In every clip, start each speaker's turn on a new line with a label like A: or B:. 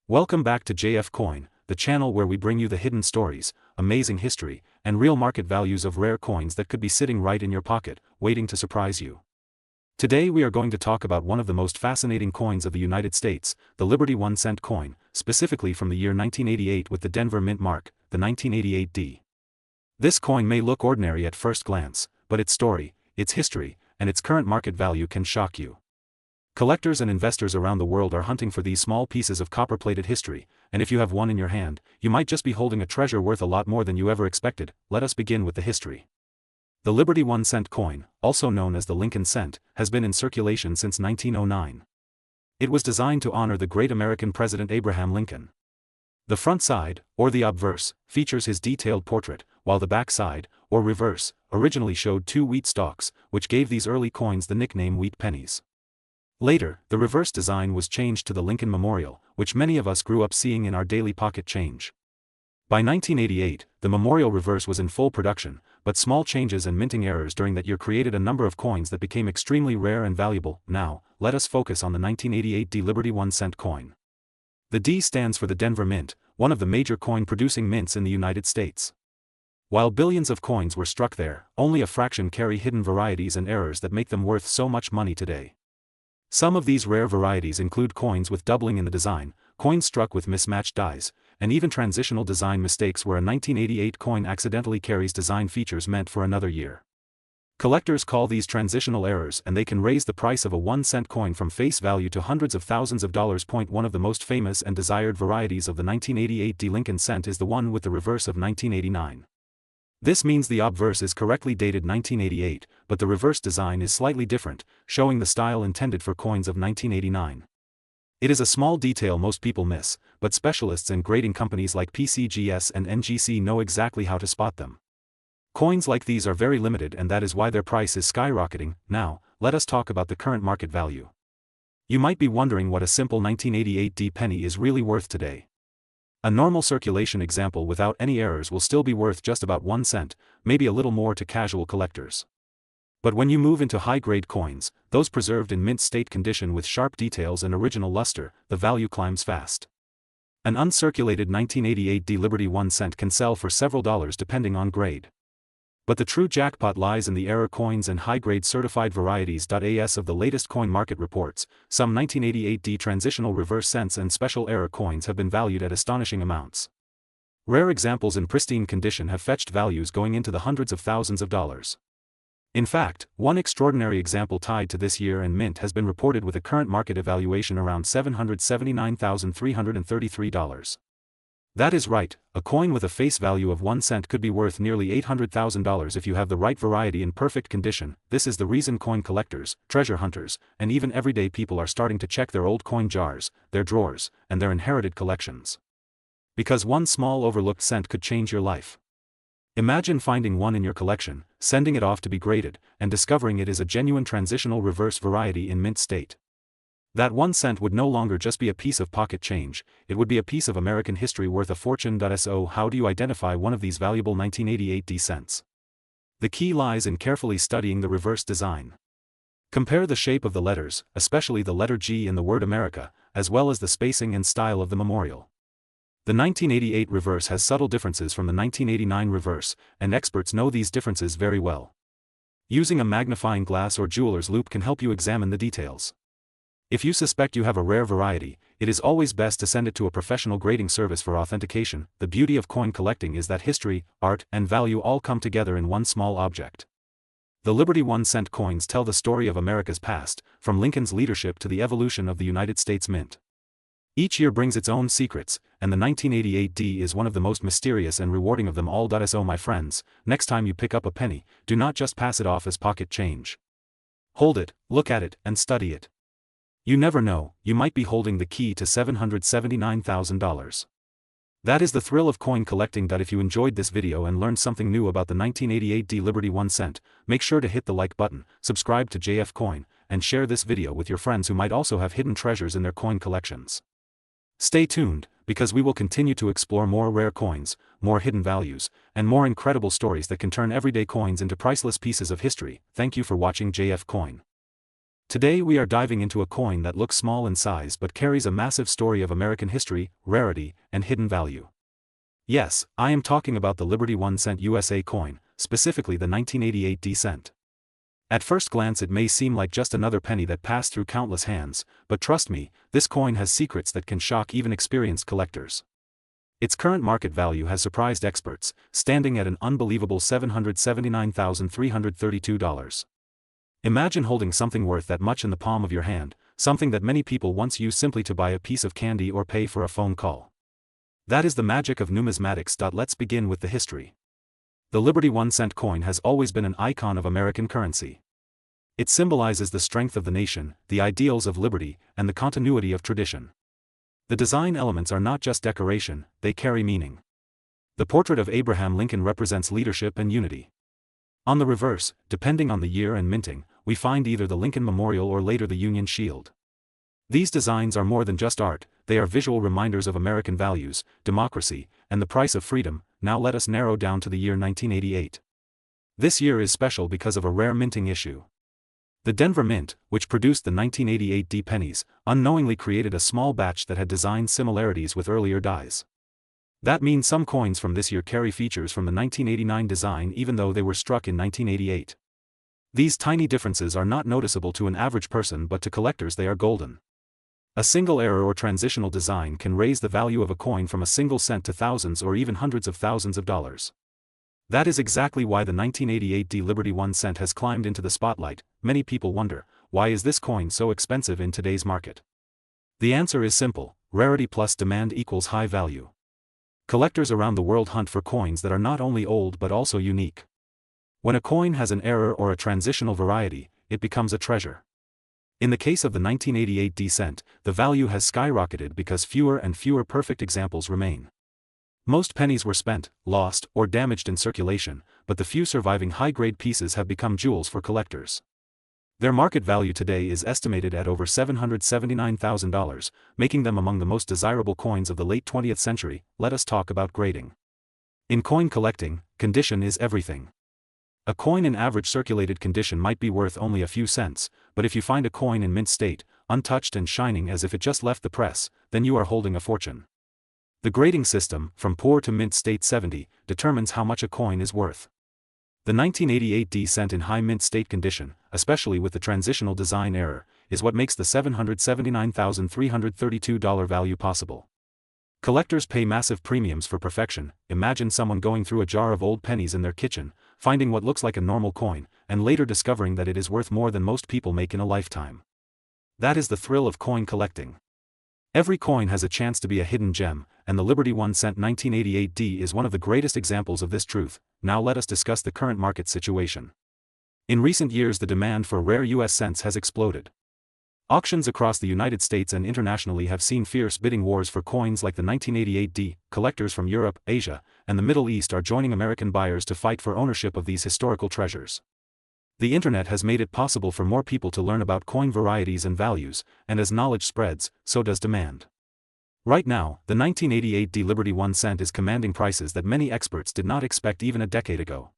A: Welcome back to JF Coin, the channel where we bring you the hidden stories, amazing history, and real market values of rare coins that could be sitting right in your pocket, waiting to surprise you. Today we are going to talk about one of the most fascinating coins of the United States, the Liberty 1-cent coin, specifically from the year 1988 with the Denver Mint mark, the 1988D. This coin may look ordinary at first glance, but its story, its history, and its current market value can shock you. Collectors and investors around the world are hunting for these small pieces of copper-plated history, and if you have one in your hand, you might just be holding a treasure worth a lot more than you ever expected. Let us begin with the history. The Liberty 1-cent coin, also known as the Lincoln cent, has been in circulation since 1909. It was designed to honor the great American President Abraham Lincoln. The front side, or the obverse, features his detailed portrait, while the back side, or reverse, originally showed two wheat stalks, which gave these early coins the nickname wheat pennies. Later, the reverse design was changed to the Lincoln Memorial, which many of us grew up seeing in our daily pocket change. By 1988, the Memorial reverse was in full production, but small changes and minting errors during that year created a number of coins that became extremely rare and valuable. Now, let us focus on the 1988D Liberty 1-cent coin. The D stands for the Denver Mint, one of the major coin-producing mints in the United States. While billions of coins were struck there, only a fraction carry hidden varieties and errors that make them worth so much money today. Some of these rare varieties include coins with doubling in the design, coins struck with mismatched dies, and even transitional design mistakes where a 1988 coin accidentally carries design features meant for another year. Collectors call these transitional errors, and they can raise the price of a 1-cent coin from face value to hundreds of thousands of dollars. One of the most famous and desired varieties of the 1988D Lincoln cent is the one with the reverse of 1989. This means the obverse is correctly dated 1988, but the reverse design is slightly different, showing the style intended for coins of 1989. It is a small detail most people miss, but specialists and grading companies like PCGS and NGC know exactly how to spot them. Coins like these are very limited, and that is why their price is skyrocketing. Now, let us talk about the current market value. You might be wondering what a simple 1988D penny is really worth today. A normal circulation example without any errors will still be worth just about 1 cent, maybe a little more to casual collectors. But when you move into high-grade coins, those preserved in mint state condition with sharp details and original luster, the value climbs fast. An uncirculated 1988D Liberty 1-cent can sell for several dollars depending on grade. But the true jackpot lies in the error coins and high-grade certified varieties. As of the latest coin market reports, some 1988D transitional reverse cents and special error coins have been valued at astonishing amounts. Rare examples in pristine condition have fetched values going into the hundreds of thousands of dollars. In fact, one extraordinary example tied to this year and mint has been reported with a current market evaluation around $779,333. That is right, a coin with a face value of 1 cent could be worth nearly $800,000 if you have the right variety in perfect condition. This is the reason coin collectors, treasure hunters, and even everyday people are starting to check their old coin jars, their drawers, and their inherited collections. Because one small overlooked cent could change your life. Imagine finding one in your collection, sending it off to be graded, and discovering it is a genuine transitional reverse variety in mint state. That 1 cent would no longer just be a piece of pocket change, it would be a piece of American history worth a fortune. So how do you identify one of these valuable 1988D cents? The key lies in carefully studying the reverse design. Compare the shape of the letters, especially the letter G in the word America, as well as the spacing and style of the memorial. The 1988 reverse has subtle differences from the 1989 reverse, and experts know these differences very well. Using a magnifying glass or jeweler's loupe can help you examine the details. If you suspect you have a rare variety, it is always best to send it to a professional grading service for authentication. The beauty of coin collecting is that history, art, and value all come together in one small object. The Liberty 1-cent coins tell the story of America's past, from Lincoln's leadership to the evolution of the United States Mint. Each year brings its own secrets, and the 1988D is one of the most mysterious and rewarding of them all. So my friends, next time you pick up a penny, do not just pass it off as pocket change. Hold it, look at it, and study it. You never know, you might be holding the key to $779,000. That is the thrill of coin collecting. If you enjoyed this video and learned something new about the 1988D Liberty 1-cent, make sure to hit the like button, subscribe to JF Coin, and share this video with your friends who might also have hidden treasures in their coin collections. Stay tuned, because we will continue to explore more rare coins, more hidden values, and more incredible stories that can turn everyday coins into priceless pieces of history. Thank you for watching JF Coin. Today we are diving into a coin that looks small in size but carries a massive story of American history, rarity, and hidden value. Yes, I am talking about the Liberty 1 cent USA coin, specifically the 1988 D-cent. At first glance it may seem like just another penny that passed through countless hands, but trust me, this coin has secrets that can shock even experienced collectors. Its current market value has surprised experts, standing at an unbelievable $779,332. Imagine holding something worth that much in the palm of your hand, something that many people once used simply to buy a piece of candy or pay for a phone call. That is the magic of numismatics. Let's begin with the history. The Liberty 1 cent coin has always been an icon of American currency. It symbolizes the strength of the nation, the ideals of liberty, and the continuity of tradition. The design elements are not just decoration, they carry meaning. The portrait of Abraham Lincoln represents leadership and unity. On the reverse, depending on the year and minting, we find either the Lincoln Memorial or later the Union Shield. These designs are more than just art, they are visual reminders of American values, democracy, and the price of freedom. Now let us narrow down to the year 1988. This year is special because of a rare minting issue. The Denver Mint, which produced the 1988 D pennies, unknowingly created a small batch that had design similarities with earlier dies. That means some coins from this year carry features from the 1989 design even though they were struck in 1988. These tiny differences are not noticeable to an average person, but to collectors they are golden. A single error or transitional design can raise the value of a coin from a single cent to thousands or even hundreds of thousands of dollars. That is exactly why the 1988 D Liberty 1 cent has climbed into the spotlight. Many people wonder, why is this coin so expensive in today's market? The answer is simple: rarity plus demand equals high value. Collectors around the world hunt for coins that are not only old but also unique. When a coin has an error or a transitional variety, it becomes a treasure. In the case of the 1988 D cent, the value has skyrocketed because fewer and fewer perfect examples remain. Most pennies were spent, lost, or damaged in circulation, but the few surviving high-grade pieces have become jewels for collectors. Their market value today is estimated at over $779,000, making them among the most desirable coins of the late 20th century. Let us talk about grading. In coin collecting, condition is everything. A coin in average circulated condition might be worth only a few cents, but if you find a coin in mint state, untouched and shining as if it just left the press, then you are holding a fortune. The grading system, from poor to mint state 70, determines how much a coin is worth. The 1988 D cent in high mint state condition, especially with the transitional design error, is what makes the $779,332 value possible. Collectors pay massive premiums for perfection. Imagine someone going through a jar of old pennies in their kitchen, finding what looks like a normal coin, and later discovering that it is worth more than most people make in a lifetime. That is the thrill of coin collecting. Every coin has a chance to be a hidden gem, and the Liberty 1 cent 1988 D is one of the greatest examples of this truth. Now let us discuss the current market situation. In recent years the demand for rare US cents has exploded. Auctions across the United States and internationally have seen fierce bidding wars for coins like the 1988 D. Collectors from Europe, Asia, and the Middle East are joining American buyers to fight for ownership of these historical treasures. The internet has made it possible for more people to learn about coin varieties and values, and as knowledge spreads, so does demand. Right now, the 1988 D Liberty 1 cent is commanding prices that many experts did not expect even a decade ago.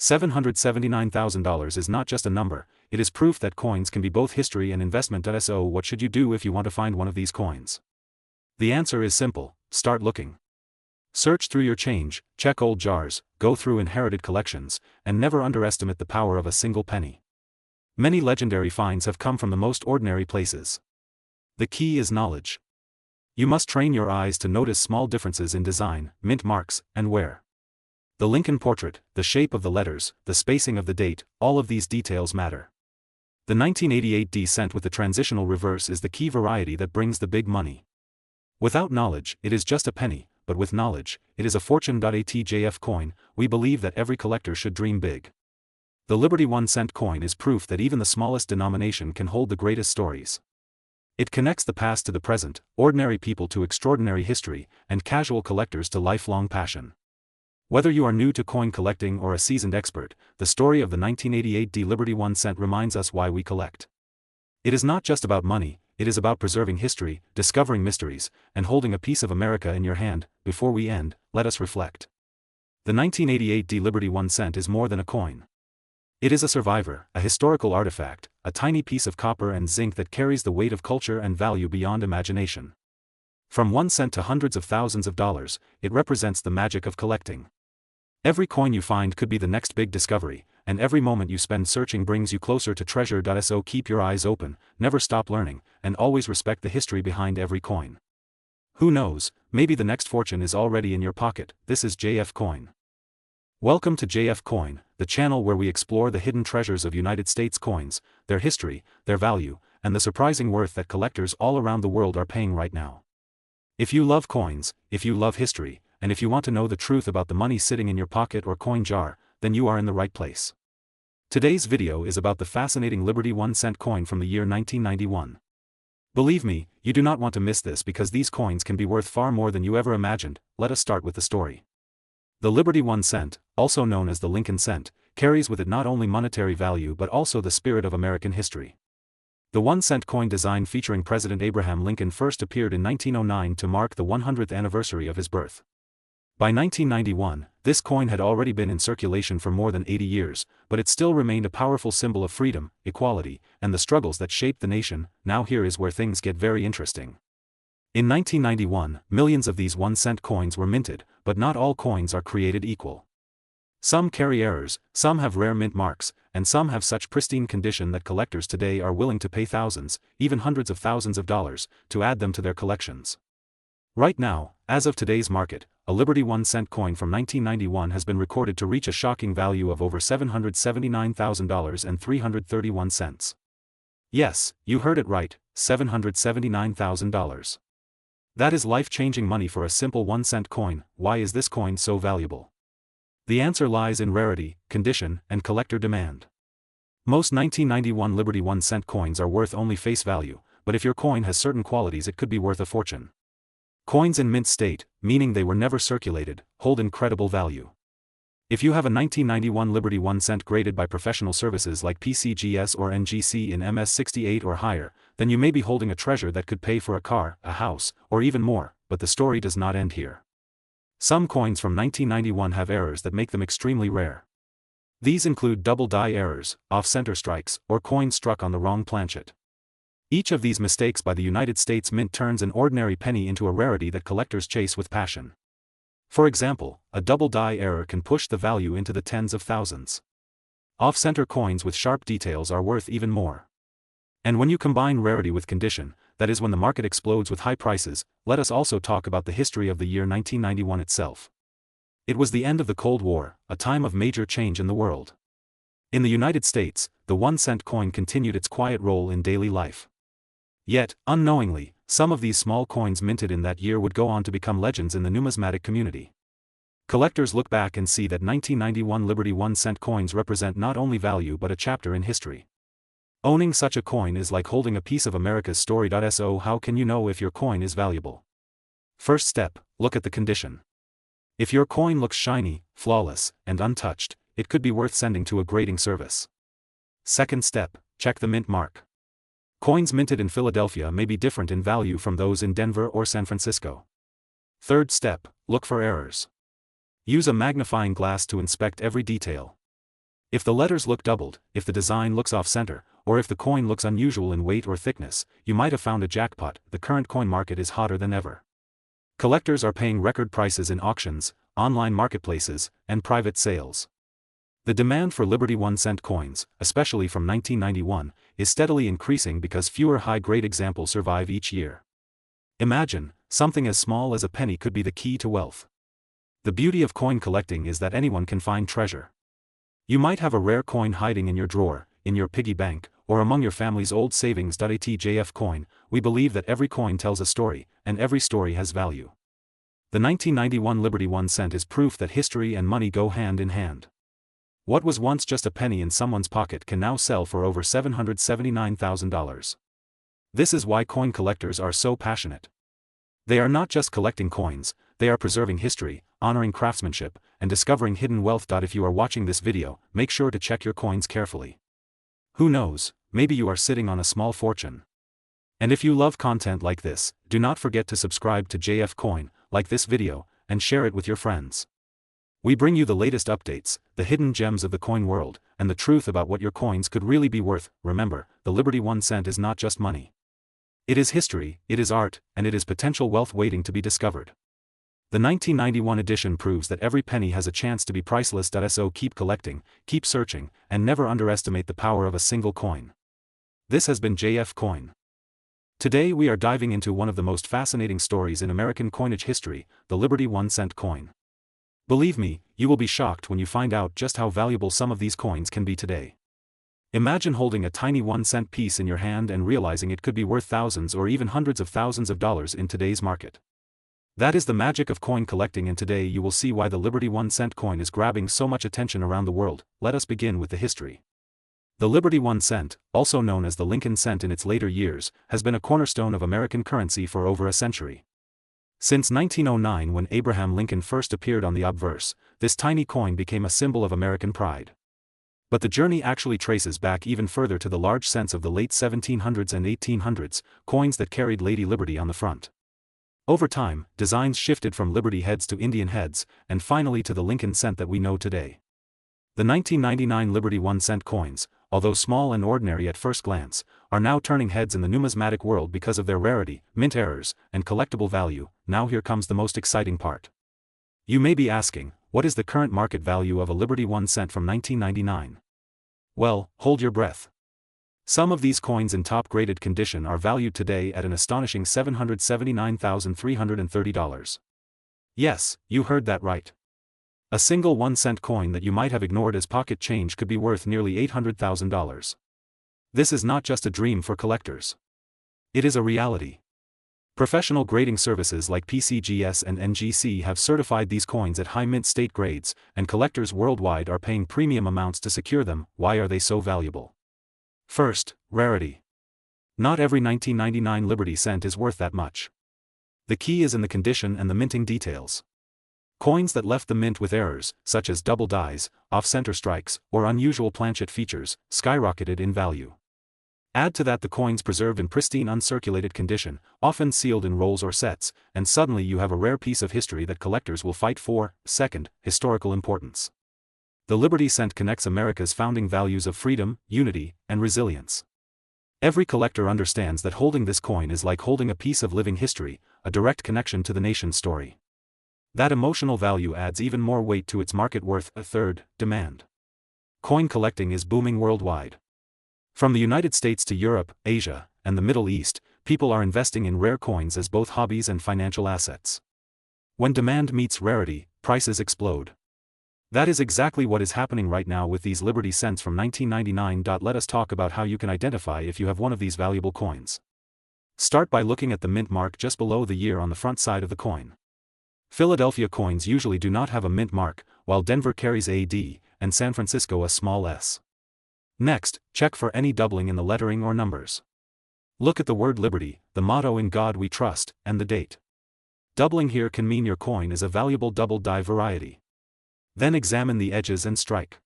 A: $779,000 is not just a number, it is proof that coins can be both history and investment. So what should you do if you want to find one of these coins? The answer is simple: start looking. Search through your change, check old jars, go through inherited collections, and never underestimate the power of a single penny. Many legendary finds have come from the most ordinary places. The key is knowledge. You must train your eyes to notice small differences in design, mint marks, and wear. The Lincoln portrait, the shape of the letters, the spacing of the date, all of these details matter. The 1988 D cent with the transitional reverse is the key variety that brings the big money. Without knowledge, it is just a penny, but with knowledge, it is a fortune. ATJF coin, we believe that every collector should dream big. The Liberty 1 cent coin is proof that even the smallest denomination can hold the greatest stories. It connects the past to the present, ordinary people to extraordinary history, and casual collectors to lifelong passion. Whether you are new to coin collecting or a seasoned expert, the story of the 1988 D Liberty 1 cent reminds us why we collect. It is not just about money, it is about preserving history, discovering mysteries, and holding a piece of America in your hand. Before we end, let us reflect. The 1988 D Liberty 1 cent is more than a coin. It is a survivor, a historical artifact, a tiny piece of copper and zinc that carries the weight of culture and value beyond imagination. From 1 cent to hundreds of thousands of dollars, it represents the magic of collecting. Every coin you find could be the next big discovery, and every moment you spend searching brings you closer to treasure. So keep your eyes open, never stop learning, and always respect the history behind every coin. Who knows, maybe the next fortune is already in your pocket. This is JF Coin. Welcome to JF Coin, the channel where we explore the hidden treasures of United States coins, their history, their value, and the surprising worth that collectors all around the world are paying right now. If you love coins, if you love history, and if you want to know the truth about the money sitting in your pocket or coin jar, then you are in the right place. Today's video is about the fascinating Liberty 1 cent coin from the year 1991. Believe me, you do not want to miss this because these coins can be worth far more than you ever imagined. Let us start with the story. The Liberty 1 cent, also known as the Lincoln cent, carries with it not only monetary value but also the spirit of American history. The 1 cent coin design featuring President Abraham Lincoln first appeared in 1909 to mark the 100th anniversary of his birth. By 1991, this coin had already been in circulation for more than 80 years, but it still remained a powerful symbol of freedom, equality, and the struggles that shaped the nation. Now here is where things get very interesting. In 1991, millions of these 1 cent coins were minted, but not all coins are created equal. Some carry errors, some have rare mint marks, and some have such pristine condition that collectors today are willing to pay thousands, even hundreds of thousands of dollars, to add them to their collections. Right now, as of today's market, a Liberty 1 cent coin from 1991 has been recorded to reach a shocking value of over $779,331. Yes, you heard it right, $779,000. That is life-changing money for a simple 1 cent coin. Why is this coin so valuable? The answer lies in rarity, condition, and collector demand. Most 1991 Liberty 1 cent coins are worth only face value, but if your coin has certain qualities it could be worth a fortune. Coins in mint state, meaning they were never circulated, hold incredible value. If you have a 1991 Liberty 1 cent graded by professional services like PCGS or NGC in MS68 or higher, then you may be holding a treasure that could pay for a car, a house, or even more. But the story does not end here. Some coins from 1991 have errors that make them extremely rare. These include double die errors, off-center strikes, or coins struck on the wrong planchet. Each of these mistakes by the United States Mint turns an ordinary penny into a rarity that collectors chase with passion. For example, a double die error can push the value into the tens of thousands. Off-center coins with sharp details are worth even more. And when you combine rarity with condition, that is when the market explodes with high prices. Let us also talk about the history of the year 1991 itself. It was the end of the Cold War, a time of major change in the world. In the United States, the 1 cent coin continued its quiet role in daily life. Yet, unknowingly, some of these small coins minted in that year would go on to become legends in the numismatic community. Collectors look back and see that 1991 Liberty 1 cent coins represent not only value but a chapter in history. Owning such a coin is like holding a piece of America's story. So how can you know if your coin is valuable? First step, look at the condition. If your coin looks shiny, flawless, and untouched, it could be worth sending to a grading service. Second step, check the mint mark. Coins minted in Philadelphia may be different in value from those in Denver or San Francisco. Third step, look for errors. Use a magnifying glass to inspect every detail. If the letters look doubled, if the design looks off-center, or if the coin looks unusual in weight or thickness, you might have found a jackpot. The current coin market is hotter than ever. Collectors are paying record prices in auctions, online marketplaces, and private sales. The demand for Liberty 1 cent coins, especially from 1991, is steadily increasing because fewer high-grade examples survive each year. Imagine, something as small as a penny could be the key to wealth. The beauty of coin collecting is that anyone can find treasure. You might have a rare coin hiding in your drawer, in your piggy bank, or among your family's old savings. At JF Coin, we believe that every coin tells a story, and every story has value. The 1991 Liberty 1 cent is proof that history and money go hand in hand. What was once just a penny in someone's pocket can now sell for over $779,000. This is why coin collectors are so passionate. They are not just collecting coins, they are preserving history, honoring craftsmanship, and discovering hidden wealth. If you are watching this video, make sure to check your coins carefully. Who knows, maybe you are sitting on a small fortune. And if you love content like this, do not forget to subscribe to JF Coin, like this video, and share it with your friends. We bring you the latest updates, the hidden gems of the coin world, and the truth about what your coins could really be worth. Remember, the Liberty 1 cent is not just money. It is history, it is art, and it is potential wealth waiting to be discovered. The 1991 edition proves that every penny has a chance to be priceless. So keep collecting, keep searching, and never underestimate the power of a single coin. This has been JF Coin. Today we are diving into one of the most fascinating stories in American coinage history, the Liberty 1 cent coin. Believe me, you will be shocked when you find out just how valuable some of these coins can be today. Imagine holding a tiny 1 cent piece in your hand and realizing it could be worth thousands or even hundreds of thousands of dollars in today's market. That is the magic of coin collecting, and today you will see why the Liberty 1 cent coin is grabbing so much attention around the world. Let us begin with the history. The Liberty 1 cent, also known as the Lincoln cent in its later years, has been a cornerstone of American currency for over a century. Since 1909, when Abraham Lincoln first appeared on the obverse, this tiny coin became a symbol of American pride. But the journey actually traces back even further to the large cents of the late 1700s and 1800s, coins that carried Lady Liberty on the front. Over time, designs shifted from Liberty heads to Indian heads, and finally to the Lincoln cent that we know today. The 1999 Liberty 1 cent coins, although small and ordinary at first glance, are now turning heads in the numismatic world because of their rarity, mint errors, and collectible value. Now here comes the most exciting part. You may be asking, what is the current market value of a Liberty 1 cent from 1999? Well, hold your breath. Some of these coins in top-graded condition are valued today at an astonishing $779,330. Yes, you heard that right. A single 1 cent coin that you might have ignored as pocket change could be worth nearly $800,000. This is not just a dream for collectors. It is a reality. Professional grading services like PCGS and NGC have certified these coins at high mint state grades, and collectors worldwide are paying premium amounts to secure them. Why are they so valuable? First, rarity. Not every 1999 Liberty cent is worth that much. The key is in the condition and the minting details. Coins that left the mint with errors, such as double dies, off-center strikes, or unusual planchet features, skyrocketed in value. Add to that the coins preserved in pristine uncirculated condition, often sealed in rolls or sets, and suddenly you have a rare piece of history that collectors will fight for. Second, historical importance. The Liberty cent connects America's founding values of freedom, unity, and resilience. Every collector understands that holding this coin is like holding a piece of living history, a direct connection to the nation's story. That emotional value adds even more weight to its market worth. Third, demand. Coin collecting is booming worldwide. From the United States to Europe, Asia, and the Middle East, people are investing in rare coins as both hobbies and financial assets. When demand meets rarity, prices explode. That is exactly what is happening right now with these Liberty cents from 1999. Let us talk about how you can identify if you have one of these valuable coins. Start by looking at the mint mark just below the year on the front side of the coin. Philadelphia coins usually do not have a mint mark, while Denver carries a D, and San Francisco a small s. Next, check for any doubling in the lettering or numbers. Look at the word Liberty, the motto "In God We Trust," and the date. Doubling here can mean your coin is a valuable double die variety. Then examine the edges and strike.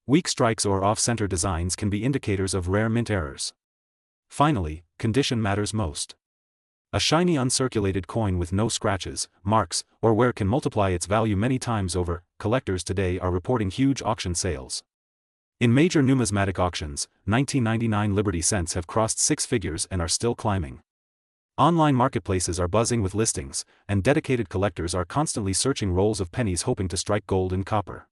A: Weak strikes or off-center designs can be indicators of rare mint errors. Finally, condition matters most. A shiny uncirculated coin with no scratches, marks, or wear can multiply its value many times over. Collectors today are reporting huge auction sales. In major numismatic auctions, 1999 Liberty cents have crossed six figures and are still climbing. Online marketplaces are buzzing with listings, and dedicated collectors are constantly searching rolls of pennies hoping to strike gold and copper.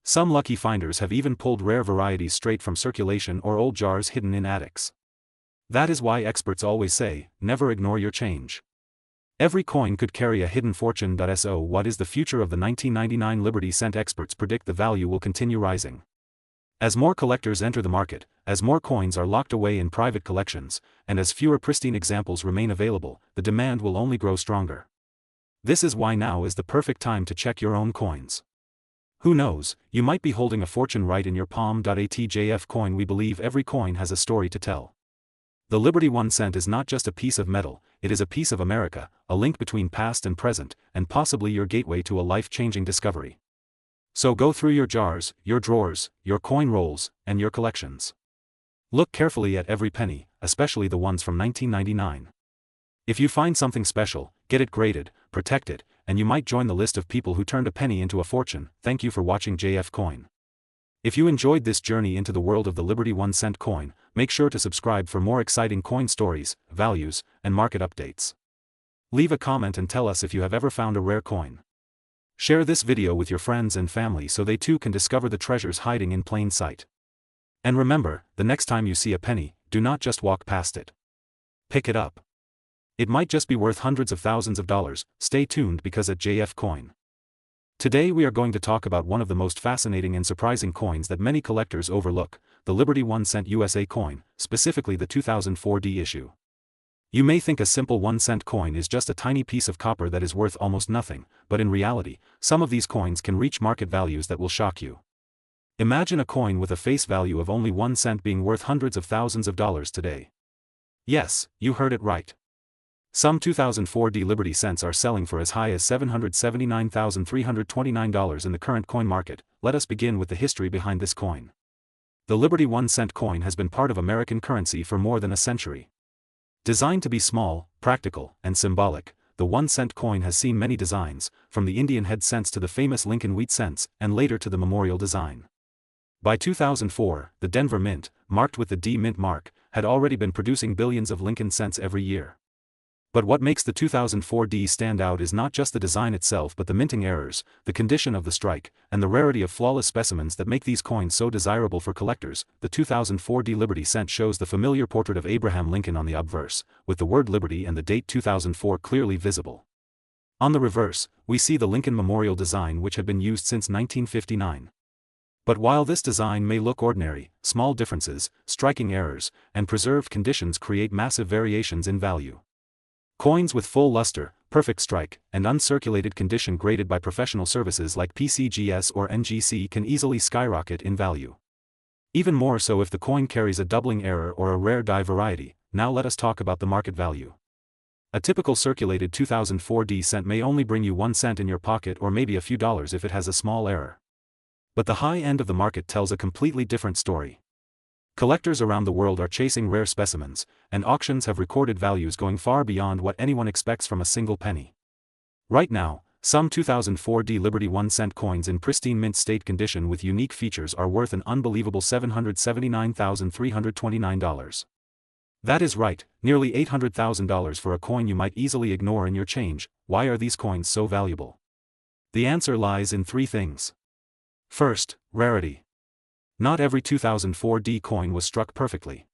A: Some lucky finders have even pulled rare varieties straight from circulation or old jars hidden in attics. That is why experts always say, never ignore your change. Every coin could carry a hidden fortune. So what is the future of the 1999 Liberty cent? Experts predict the value will continue rising. As more collectors enter the market, as more coins are locked away in private collections, and as fewer pristine examples remain available, the demand will only grow stronger. This is why now is the perfect time to check your own coins. Who knows, you might be holding a fortune right in your palm. At JF Coin we believe every coin has a story to tell. The Liberty 1 cent is not just a piece of metal, it is a piece of America, a link between past and present, and possibly your gateway to a life-changing discovery. So go through your jars, your drawers, your coin rolls, and your collections. Look carefully at every penny, especially the ones from 1999. If you find something special, get it graded, protect it, and you might join the list of people who turned a penny into a fortune. Thank you for watching JF Coin. If you enjoyed this journey into the world of the Liberty 1-cent coin, make sure to subscribe for more exciting coin stories, values, and market updates. Leave a comment and tell us if you have ever found a rare coin. Share this video with your friends and family so they too can discover the treasures hiding in plain sight. And remember, the next time you see a penny, do not just walk past it. Pick it up. It might just be worth hundreds of thousands of dollars. Stay tuned because at JF Coin. Today we are going to talk about one of the most fascinating and surprising coins that many collectors overlook, the Liberty 1-cent USA coin, specifically the 2004D issue. You may think a simple 1-cent coin is just a tiny piece of copper that is worth almost nothing, but in reality, some of these coins can reach market values that will shock you. Imagine a coin with a face value of only 1 cent being worth hundreds of thousands of dollars today. Yes, you heard it right. Some 2004D Liberty cents are selling for as high as $779,329 in the current coin market. Let us begin with the history behind this coin. The Liberty 1-cent coin has been part of American currency for more than a century. Designed to be small, practical, and symbolic, the 1-cent coin has seen many designs, from the Indian head cents to the famous Lincoln wheat cents, and later to the memorial design. By 2004, the Denver Mint, marked with the D Mint mark, had already been producing billions of Lincoln cents every year. But what makes the 2004D stand out is not just the design itself but the minting errors, the condition of the strike, and the rarity of flawless specimens that make these coins so desirable for collectors. The 2004D Liberty cent shows the familiar portrait of Abraham Lincoln on the obverse, with the word Liberty and the date 2004 clearly visible. On the reverse, we see the Lincoln Memorial design which had been used since 1959. But while this design may look ordinary, small differences, striking errors, and preserved conditions create massive variations in value. Coins with full luster, perfect strike, and uncirculated condition graded by professional services like PCGS or NGC can easily skyrocket in value. Even more so if the coin carries a doubling error or a rare die variety. Now let us talk about the market value. A typical circulated 2004D cent may only bring you 1 cent in your pocket or maybe a few dollars if it has a small error. But the high end of the market tells a completely different story. Collectors around the world are chasing rare specimens, and auctions have recorded values going far beyond what anyone expects from a single penny. Right now, some 2004D Liberty 1-cent coins in pristine mint state condition with unique features are worth an unbelievable $779,329. That is right, nearly $800,000 for a coin you might easily ignore in your change. Why are these coins so valuable? The answer lies in 3 things. First, rarity. Not every 2004D coin was struck perfectly.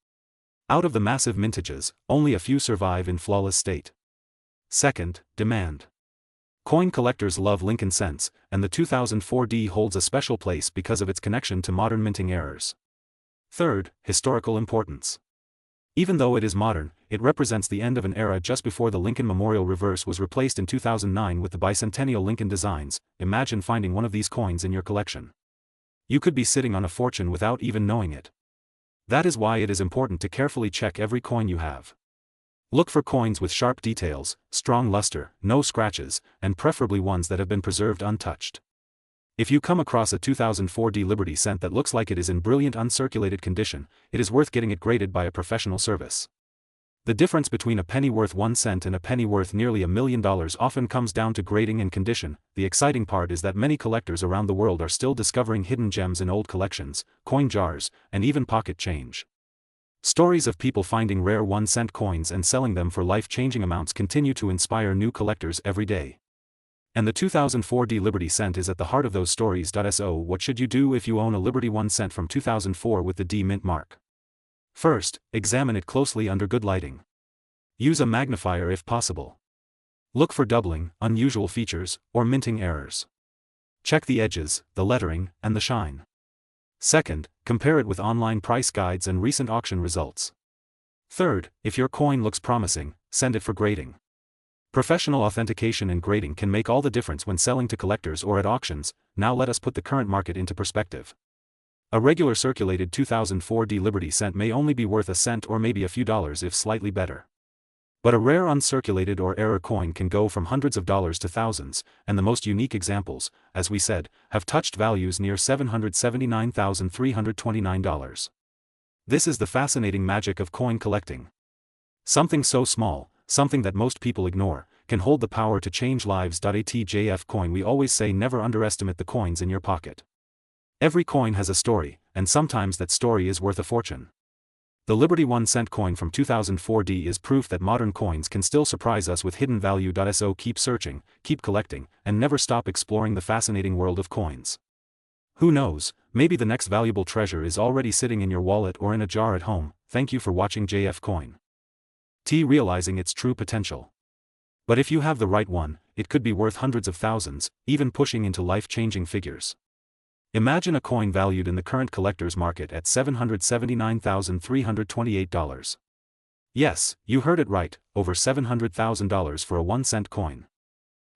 A: Out of the massive mintages, only a few survive in flawless state. Second, demand. Coin collectors love Lincoln cents, and the 2004D holds a special place because of its connection to modern minting errors. Third, historical importance. Even though it is modern, it represents the end of an era just before the Lincoln Memorial reverse was replaced in 2009 with the bicentennial Lincoln designs. Imagine finding one of these coins in your collection. You could be sitting on a fortune without even knowing it. That is why it is important to carefully check every coin you have. Look for coins with sharp details, strong luster, no scratches, and preferably ones that have been preserved untouched. If you come across a 2004D Liberty cent that looks like it is in brilliant uncirculated condition, it is worth getting it graded by a professional service. The difference between a penny worth 1 cent and a penny worth nearly $1 million often comes down to grading and condition. The exciting part is that many collectors around the world are still discovering hidden gems in old collections, coin jars, and even pocket change. Stories of people finding rare 1-cent coins and selling them for life-changing amounts continue to inspire new collectors every day. And the 2004D Liberty cent is at the heart of those stories. So what should you do if you own a Liberty 1 cent from 2004 with the D Mint mark? First, examine it closely under good lighting. Use a magnifier if possible. Look for doubling, unusual features, or minting errors. Check the edges, the lettering, and the shine. Second, compare it with online price guides and recent auction results. Third, if your coin looks promising, send it for grading. Professional authentication and grading can make all the difference when selling to collectors or at auctions. Now let us put the current market into perspective. A regular circulated 2004D Liberty cent may only be worth a cent or maybe a few dollars if slightly better. But a rare uncirculated or error coin can go from hundreds of dollars to thousands, and the most unique examples, as we said, have touched values near $779,329. This is the fascinating magic of coin collecting. Something so small, something that most people ignore, can hold the power to change lives. ATJF coin. We always say never underestimate the coins in your pocket. Every coin has a story, and sometimes that story is worth a fortune. The Liberty 1-cent coin from 2004D is proof that modern coins can still surprise us with hidden value. So keep searching, keep collecting, and never stop exploring the fascinating world of coins. Who knows, maybe the next valuable treasure is already sitting in your wallet or in a jar at home. Thank you for watching JF Coin. Realizing its true potential. But if you have the right one, it could be worth hundreds of thousands, even pushing into life-changing figures. Imagine a coin valued in the current collector's market at $779,328. Yes, you heard it right, over $700,000 for a 1-cent coin.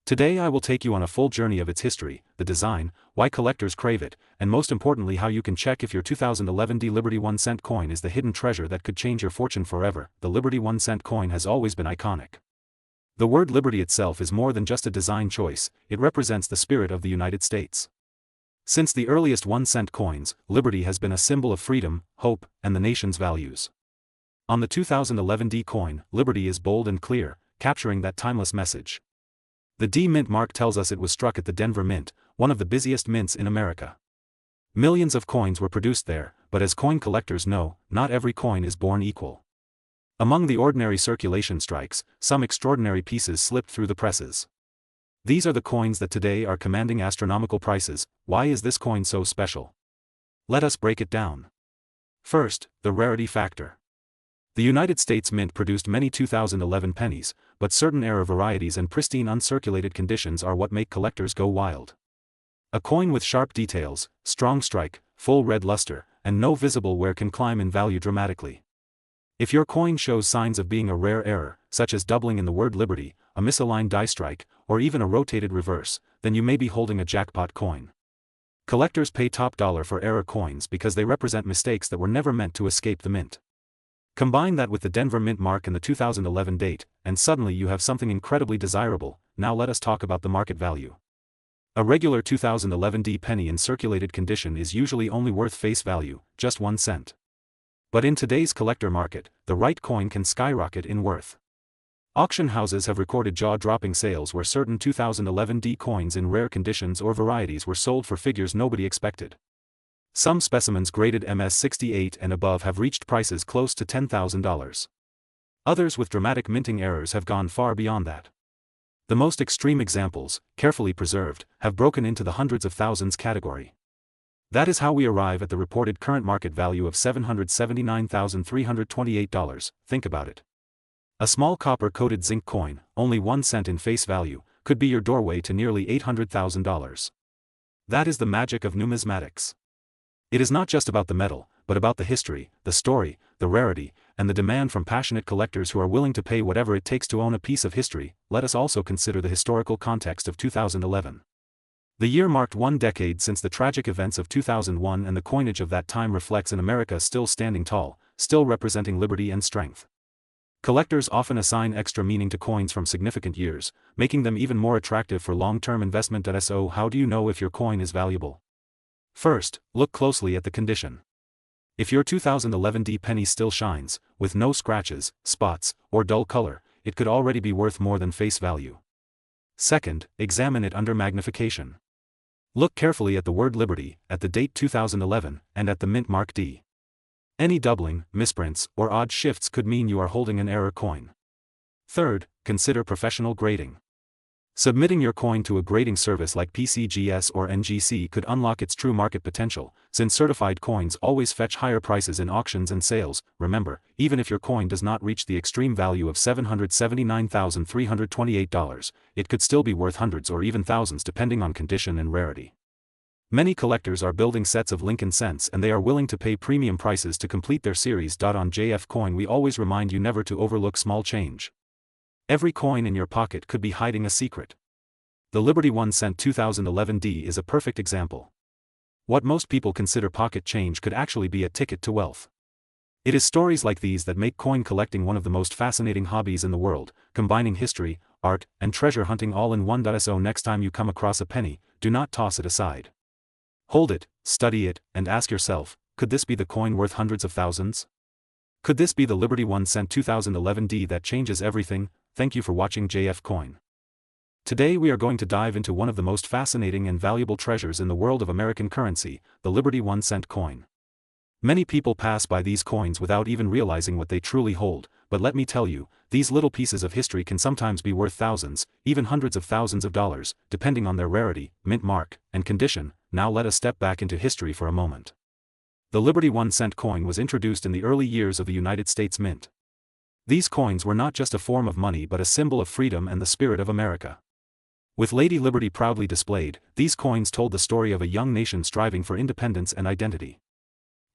A: Today I will take you on a full journey of its history, the design, why collectors crave it, and most importantly how you can check if your 2011D Liberty 1-cent coin is the hidden treasure that could change your fortune forever. The Liberty 1-cent coin has always been iconic. The word liberty itself is more than just a design choice, it represents the spirit of the United States. Since the earliest 1-cent coins, liberty has been a symbol of freedom, hope, and the nation's values. On the 2011D coin, liberty is bold and clear, capturing that timeless message. The D mint mark tells us it was struck at the Denver Mint, one of the busiest mints in America. Millions of coins were produced there, but as coin collectors know, not every coin is born equal. Among the ordinary circulation strikes, some extraordinary pieces slipped through the presses. These are the coins that today are commanding astronomical prices. Why is this coin so special? Let us break it down. First, the rarity factor. The United States Mint produced many 2011 pennies, but certain error varieties and pristine uncirculated conditions are what make collectors go wild. A coin with sharp details, strong strike, full red luster, and no visible wear can climb in value dramatically. If your coin shows signs of being a rare error, such as doubling in the word liberty, a misaligned die strike, or even a rotated reverse, then you may be holding a jackpot coin. Collectors pay top dollar for error coins because they represent mistakes that were never meant to escape the mint. Combine that with the Denver Mint mark and the 2011 date, and suddenly you have something incredibly desirable. Now let us talk about the market value. A regular 2011D penny in circulated condition is usually only worth face value, just 1 cent. But in today's collector market, the right coin can skyrocket in worth. Auction houses have recorded jaw-dropping sales where certain 2011D coins in rare conditions or varieties were sold for figures nobody expected. Some specimens graded MS68 and above have reached prices close to $10,000. Others with dramatic minting errors have gone far beyond that. The most extreme examples, carefully preserved, have broken into the hundreds of thousands category. That is how we arrive at the reported current market value of $779,328. Think about it. A small copper-coated zinc coin, only 1 cent in face value, could be your doorway to nearly $800,000. That is the magic of numismatics. It is not just about the metal, but about the history, the story, the rarity, and the demand from passionate collectors who are willing to pay whatever it takes to own a piece of history. Let us also consider the historical context of 2011. The year marked 1 decade since the tragic events of 2001, and the coinage of that time reflects an America still standing tall, still representing liberty and strength. Collectors often assign extra meaning to coins from significant years, making them even more attractive for long-term investment. So how do you know if your coin is valuable? First, look closely at the condition. If your 2011D penny still shines, with no scratches, spots, or dull color, it could already be worth more than face value. Second, examine it under magnification. Look carefully at the word liberty, at the date 2011, and at the mint mark D. Any doubling, misprints, or odd shifts could mean you are holding an error coin. Third, consider professional grading. Submitting your coin to a grading service like PCGS or NGC could unlock its true market potential, since certified coins always fetch higher prices in auctions and sales. Remember, even if your coin does not reach the extreme value of $779,328, it could still be worth hundreds or even thousands depending on condition and rarity. Many collectors are building sets of Lincoln cents, and they are willing to pay premium prices to complete their series. On JF Coin we always remind you never to overlook small change. Every coin in your pocket could be hiding a secret. The Liberty 1 cent 2011D is a perfect example. What most people consider pocket change could actually be a ticket to wealth. It is stories like these that make coin collecting one of the most fascinating hobbies in the world, combining history, art, and treasure hunting all in one. So next time you come across a penny, do not toss it aside. Hold it, study it, and ask yourself, could this be the coin worth hundreds of thousands? Could this be the Liberty 1 cent 2011D that changes everything? Thank you for watching JF Coin. Today we are going to dive into one of the most fascinating and valuable treasures in the world of American currency, the Liberty 1-cent coin. Many people pass by these coins without even realizing what they truly hold, but let me tell you, these little pieces of history can sometimes be worth thousands, even hundreds of thousands of dollars, depending on their rarity, mint mark, and condition. Now let us step back into history for a moment. The Liberty 1-cent coin was introduced in the early years of the United States Mint. These coins were not just a form of money but a symbol of freedom and the spirit of America. With Lady Liberty proudly displayed, these coins told the story of a young nation striving for independence and identity.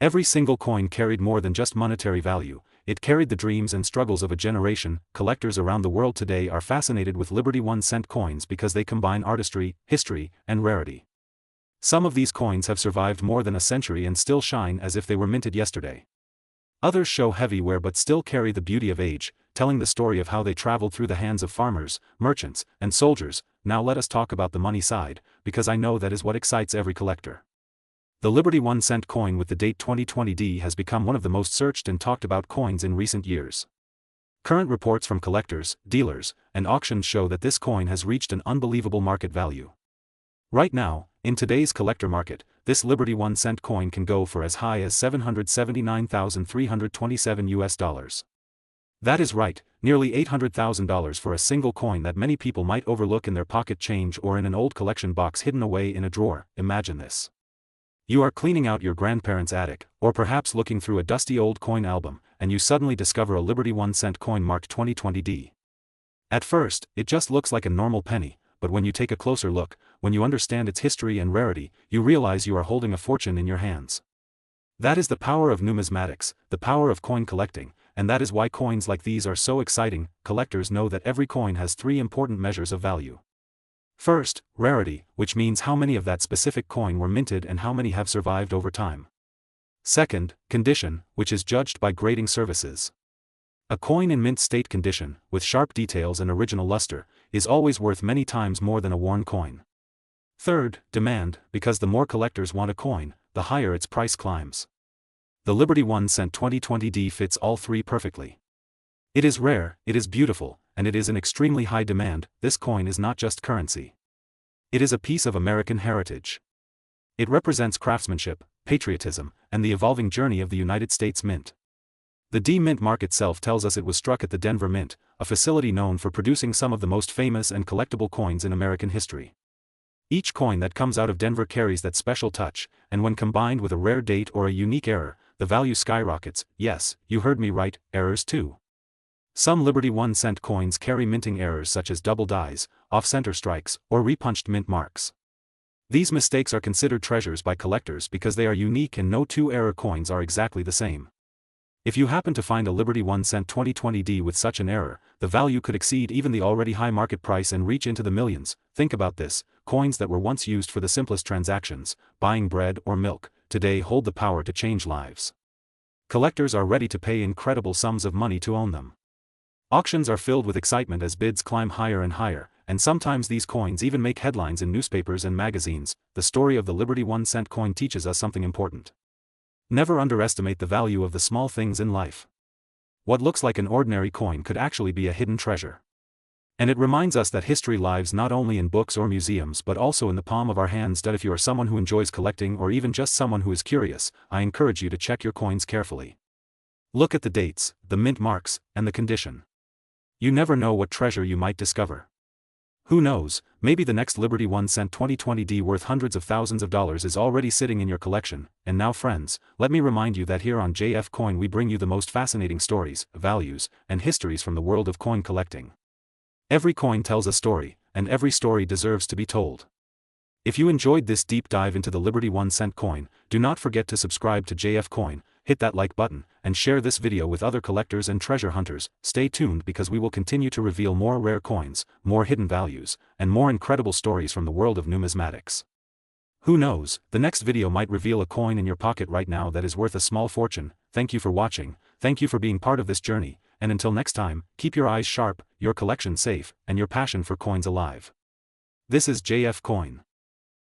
A: Every single coin carried more than just monetary value, it carried the dreams and struggles of a generation. Collectors around the world today are fascinated with Liberty 1-cent coins because they combine artistry, history, and rarity. Some of these coins have survived more than a century and still shine as if they were minted yesterday. Others show heavy wear but still carry the beauty of age, telling the story of how they traveled through the hands of farmers, merchants, and soldiers. Now let us talk about the money side, because I know that is what excites every collector. The Liberty 1-cent coin with the date 2020D has become one of the most searched and talked about coins in recent years. Current reports from collectors, dealers, and auctions show that this coin has reached an unbelievable market value. Right now, in today's collector market, this Liberty 1-cent coin can go for as high as $779,327 US. That is right, nearly $800,000 for a single coin that many people might overlook in their pocket change or in an old collection box hidden away in a drawer. Imagine this. You are cleaning out your grandparents' attic, or perhaps looking through a dusty old coin album, and you suddenly discover a Liberty 1-cent coin marked 2020D. At first, it just looks like a normal penny, but when you take a closer look, when you understand its history and rarity, you realize you are holding a fortune in your hands. That is the power of numismatics, the power of coin collecting, and that is why coins like these are so exciting. Collectors know that every coin has three important measures of value. First, rarity, which means how many of that specific coin were minted and how many have survived over time. Second, condition, which is judged by grading services. A coin in mint state condition, with sharp details and original luster, is always worth many times more than a worn coin. Third, demand, because the more collectors want a coin, the higher its price climbs. The Liberty 1-cent 2020D fits all three perfectly. It is rare, it is beautiful, and it is in extremely high demand. This coin is not just currency. It is a piece of American heritage. It represents craftsmanship, patriotism, and the evolving journey of the United States Mint. The D-Mint mark itself tells us it was struck at the Denver Mint, a facility known for producing some of the most famous and collectible coins in American history. Each coin that comes out of Denver carries that special touch, and when combined with a rare date or a unique error, the value skyrockets. Yes, you heard me right, errors too. Some Liberty 1-cent coins carry minting errors such as double dies, off-center strikes, or repunched mint marks. These mistakes are considered treasures by collectors because they are unique and no two error coins are exactly the same. If you happen to find a Liberty 1-cent 2020D with such an error, the value could exceed even the already high market price and reach into the millions. Think about this, coins that were once used for the simplest transactions, buying bread or milk, today hold the power to change lives. Collectors are ready to pay incredible sums of money to own them. Auctions are filled with excitement as bids climb higher and higher, and sometimes these coins even make headlines in newspapers and magazines. The story of the Liberty 1-cent coin teaches us something important. Never underestimate the value of the small things in life. What looks like an ordinary coin could actually be a hidden treasure. And it reminds us that history lives not only in books or museums but also in the palm of our hands. If you are someone who enjoys collecting or even just someone who is curious, I encourage you to check your coins carefully. Look at the dates, the mint marks, and the condition. You never know what treasure you might discover. Who knows, maybe the next Liberty 1-cent 2020D worth hundreds of thousands of dollars is already sitting in your collection. And now friends, let me remind you that here on JF Coin we bring you the most fascinating stories, values, and histories from the world of coin collecting. Every coin tells a story, and every story deserves to be told. If you enjoyed this deep dive into the Liberty 1-cent coin, do not forget to subscribe to JF Coin, hit that like button, and share this video with other collectors and treasure hunters. Stay tuned because we will continue to reveal more rare coins, more hidden values, and more incredible stories from the world of numismatics. Who knows, the next video might reveal a coin in your pocket right now that is worth a small fortune. Thank you for watching, thank you for being part of this journey, and until next time, keep your eyes sharp, your collection safe, and your passion for coins alive. This is JF Coin.